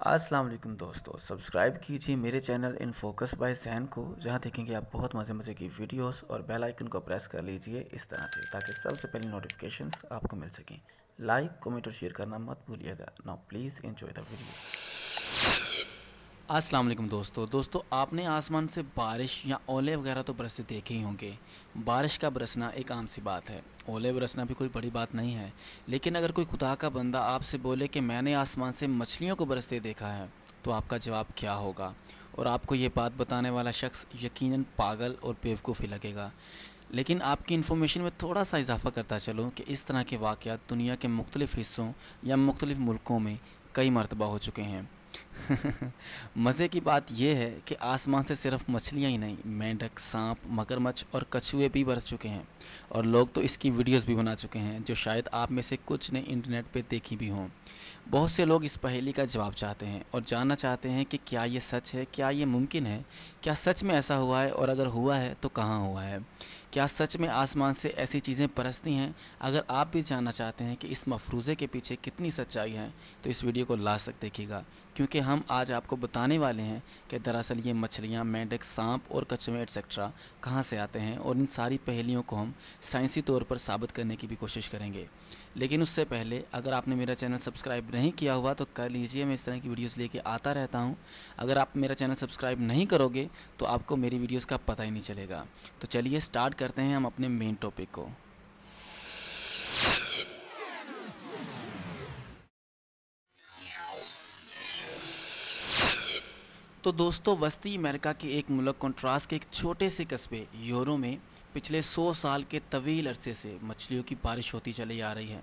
अस्सलाम वालेकुम दोस्तों, सब्सक्राइब कीजिए मेरे channel in focus by Jain को, जहां देखेंगे आप बहुत मज़े मज़े की वीडियोस और बेल आइकन को प्रेस कर लीजिए इस तरह से ताकि सबसे पहले नोटिफिकेशंस आपको मिल सकें। लाइक कमेंट और शेयर करना मत भूलिएगा। Now please enjoy the video. अस्सलाम वालेकुम दोस्तों आपने आसमान से बारिश या ओले वगैरह तो बरसते देखे ही होंगे। बारिश का बरसना एक आम सी बात है। ओले बरसना भी कोई बड़ी बात नहीं है। लेकिन अगर कोई खुदा का बंदा आपसे बोले कि मैंने आसमान से मछलियों को बरसते देखा है, तो आपका जवाब क्या होगा? और आपको ये बात बताने वाला शख्स यकीनन पागल और बेवकूफ़ ही लगेगा। लेकिन आपकी इन्फॉर्मेशन में थोड़ा सा इजाफा करता चलूँ कि इस तरह के वाक़यात दुनिया के मुख्तलिफ़ हिस्सों या मुख्तलिफ़ मुल्कों में कई मरतबा हो चुके हैं। मज़े की बात यह है कि आसमान से सिर्फ मछलियाँ ही नहीं, मेंढक, सांप, मगरमच्छ और कछुए भी बरस चुके हैं। और लोग तो इसकी वीडियोस भी बना चुके हैं, जो शायद आप में से कुछ ने इंटरनेट पे देखी भी हों। बहुत से लोग इस पहेली का जवाब चाहते हैं और जानना चाहते हैं कि क्या ये सच है, क्या ये मुमकिन है, क्या सच में ऐसा हुआ है, और अगर हुआ है तो कहाँ हुआ है। क्या सच में आसमान से ऐसी चीज़ें बरसती हैं? अगर आप भी जानना चाहते हैं कि इस मफरूज़े के पीछे कितनी सच्चाई है, तो इस वीडियो को लास्ट तक देखिएगा, क्योंकि हम आज आपको बताने वाले हैं कि दरअसल ये मछलियाँ, मेंढक, सांप और कछुए एट्सेट्रा कहाँ से आते हैं, और इन सारी पहेलियों को हम साइंसी तौर पर साबित करने की भी कोशिश करेंगे। लेकिन उससे पहले अगर आपने मेरा चैनल सब्सक्राइब नहीं किया हुआ तो कर लीजिए। मैं इस तरह की वीडियोस लेके आता रहता हूँ। अगर आप मेरा चैनल सब्सक्राइब नहीं करोगे तो आपको मेरी वीडियोस का पता ही नहीं चलेगा। तो चलिए स्टार्ट करते हैं हम अपने मेन टॉपिक को। तो दोस्तों, वस्ती अमेरिका के एक मुल्क कॉन्ट्रास्ट के एक छोटे से कस्बे यूरो में पिछले 100 साल के तवील अरसे से मछलियों की बारिश होती चली आ रही है।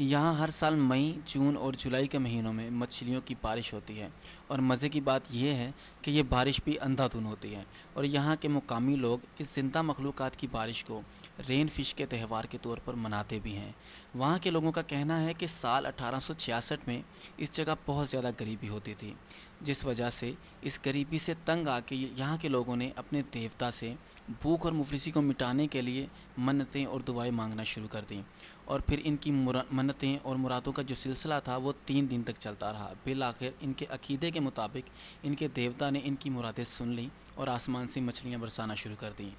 यहाँ हर साल मई, जून और जुलाई के महीनों में मछलियों की बारिश होती है। और मज़े की बात यह है कि ये बारिश भी अंधाधुन होती है। और यहाँ के मुकामी लोग इस जिंदा मखलूक़ात की बारिश को रेन फिश के त्यौहार के तौर पर मनाते भी हैं। वहाँ के लोगों का कहना है कि साल 1866 में इस जगह बहुत ज़्यादा गरीबी होती थी, जिस वजह से इस गरीबी से तंग आके यहाँ के लोगों ने अपने देवता से भूख और मुफलिसी को मिटाने के लिए मन्नतें और दुआएं मांगना शुरू कर दी। और फिर इनकी मन्नतें और मुरादों का जो सिलसिला था वो 3 दिन तक चलता रहा। बिल आखिर इनके अकीदे के मुताबिक इनके देवता ने इनकी मुरादें सुन ली और आसमान से मछलियाँ बरसाना शुरू कर दी।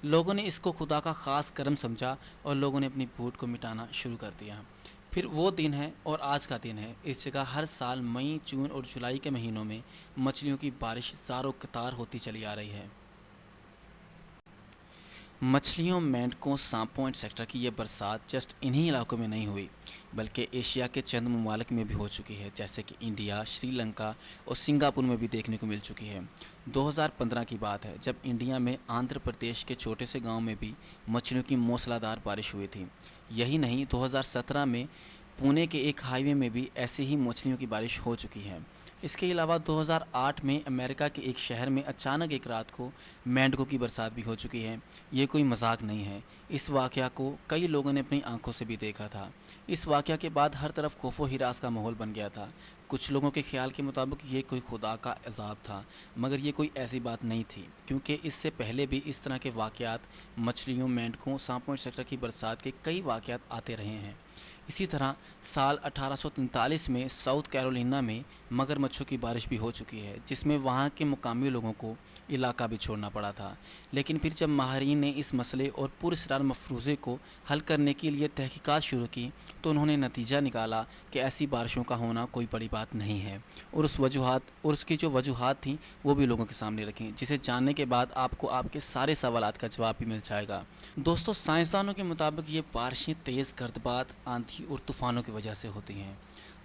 लोगों ने इसको खुदा का ख़ास करम समझा और लोगों ने अपनी भूख को मिटाना शुरू कर दिया। फिर वो दिन है और आज का दिन है। इस जगह हर साल मई, जून और जुलाई के महीनों में मछलियों की बारिश ज़ारो कतार होती चली आ रही है। मछलियों, मेंढकों, सांपों एट्सेट्रा की ये बरसात जस्ट इन्हीं इलाकों में नहीं हुई, बल्कि एशिया के चंद ममालिक में भी हो चुकी है, जैसे कि इंडिया, श्रीलंका और सिंगापुर में भी देखने को मिल चुकी है। 2015 की बात है, जब इंडिया में आंध्र प्रदेश के छोटे से गांव में भी मछलियों की मूसलाधार बारिश हुई थी। यही नहीं, 2017 में पुणे के एक हाईवे में भी ऐसे ही मछलियों की बारिश हो चुकी है। इसके अलावा 2008 में अमेरिका के एक शहर में अचानक एक रात को मेंढकों की बरसात भी हो चुकी है। ये कोई मजाक नहीं है। इस वाक़या को कई लोगों ने अपनी आंखों से भी देखा था। इस वाक़या के बाद हर तरफ खौफो हिरास का माहौल बन गया था। कुछ लोगों के ख्याल के मुताबिक ये कोई खुदा का अज़ाब था, मगर ये कोई ऐसी बात नहीं थी, क्योंकि इससे पहले भी इस तरह के वाक़यात मछलियों, मेंढकों, सांपों एट्सेट्रा की बरसात के कई वाक़यात आते रहे हैं। इसी तरह साल 1843 में साउथ कैरोलिना में मगरमच्छों की बारिश भी हो चुकी है, जिसमें वहाँ के मुकामी लोगों को इलाका भी छोड़ना पड़ा था। लेकिन फिर जब माहरीन ने इस मसले और पुरअसरार मफरूज़े को हल करने के लिए तहकीकात शुरू की, तो उन्होंने नतीजा निकाला कि ऐसी बारिशों का होना कोई बड़ी बात नहीं है। और उसकी जो वजूहात थी वो भी लोगों के सामने रखी, जिसे जानने के बाद आपको आपके सारे सवालात का जवाब भी मिल जाएगा। दोस्तों, साइंसदानों के मुताबिक ये बारिशें तेज़ गर्दबात, आंधी और तूफ़ानों की वजह से होती हैं।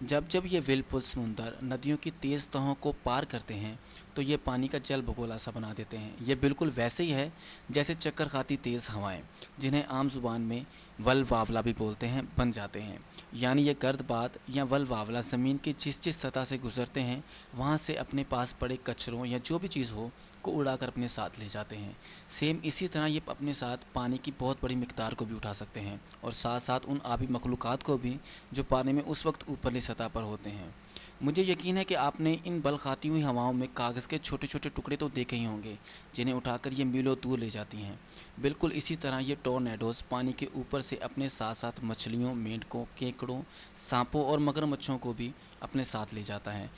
जब जब ये व्हिर्लपूल समुंदर नदियों की तेज़ तहों को पार करते हैं, तो ये पानी का जल भगोला सा बना देते हैं। ये बिल्कुल वैसे ही है जैसे चक्कर खाती तेज़ हवाएं, जिन्हें आम जुबान में वलवावला भी बोलते हैं, बन जाते हैं। यानी ये गर्दबात या वलवावला ज़मीन की जिस जिस सतह से गुजरते हैं, वहाँ से अपने पास पड़े कचरों या जो भी चीज़ हो को उड़ाकर अपने साथ ले जाते हैं। सेम इसी तरह ये अपने साथ पानी की बहुत बड़ी मिकदार को भी उठा सकते हैं, और साथ साथ उन आबी मखलूक़ात को भी जो पानी में उस वक्त ऊपरली सतह पर होते हैं। मुझे यकीन है कि आपने इन बल खाती हुई हवाओं में कागज़ के छोटे छोटे टुकड़े तो देखे ही होंगे, जिन्हें उठाकर ये मीलों दूर ले जाती हैं। बिल्कुल इसी तरह ये टॉर्नेडोज़ पानी के ऊपर से अपने साथ साथ मछलियों, मेंढकों, केकड़ों, सांपों और मगरमच्छों को भी अपने साथ ले जाता है।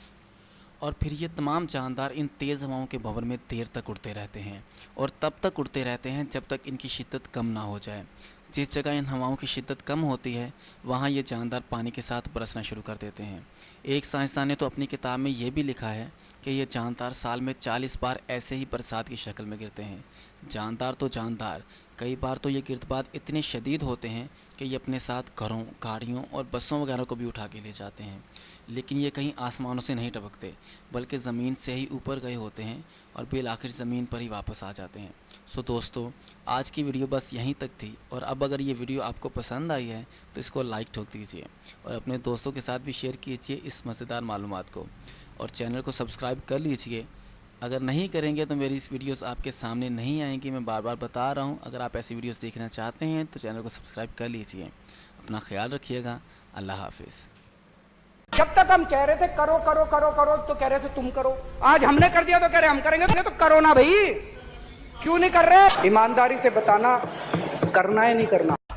और फिर ये तमाम जानदार इन तेज़ हवाओं के भंवर में देर तक उड़ते रहते हैं और तब तक उड़ते रहते हैं जब तक इनकी शिद्दत कम ना हो जाए। जिस जगह इन हवाओं की शिद्दत कम होती है वहाँ ये जानदार पानी के साथ बरसना शुरू कर देते हैं। एक साइंसदान ने तो अपनी किताब में ये भी लिखा है कि ये जानदार साल में 40 बार ऐसे ही बरसात की शक्ल में गिरते हैं। जानदार तो जानदार, कई बार तो ये गिरदबाद इतने शदीद होते हैं कि ये अपने साथ घरों, गाड़ियों और बसों वगैरह को भी उठा के ले जाते हैं। लेकिन ये कहीं आसमानों से नहीं टपकते बल्कि ज़मीन से ही ऊपर गए होते हैं और बिल आखिर ज़मीन पर ही वापस आ जाते हैं। सो दोस्तों, आज की वीडियो बस यहीं तक थी और अब अगर ये वीडियो आपको पसंद आई है तो इसको लाइक ठोक दीजिए और अपने दोस्तों के साथ भी शेयर कीजिए इस मज़ेदार मालूमात को, और चैनल को सब्सक्राइब कर लीजिए। अगर नहीं करेंगे तो मेरी इस वीडियोस आपके सामने नहीं आएंगी, मैं बार बार बता रहा हूँ। अगर आप ऐसी वीडियोस देखना चाहते हैं तो चैनल को सब्सक्राइब कर लीजिए। अपना ख्याल रखिएगा। अल्लाह हाफिज़। जब तक हम कह रहे थे करो करो करो करो तो कह रहे थे तुम करो, आज हमने कर दिया तो कह रहे हम करेंगे, तो करो ना भाई, क्यों नहीं कर रहे? ईमानदारी से बताना, करना है नहीं करना।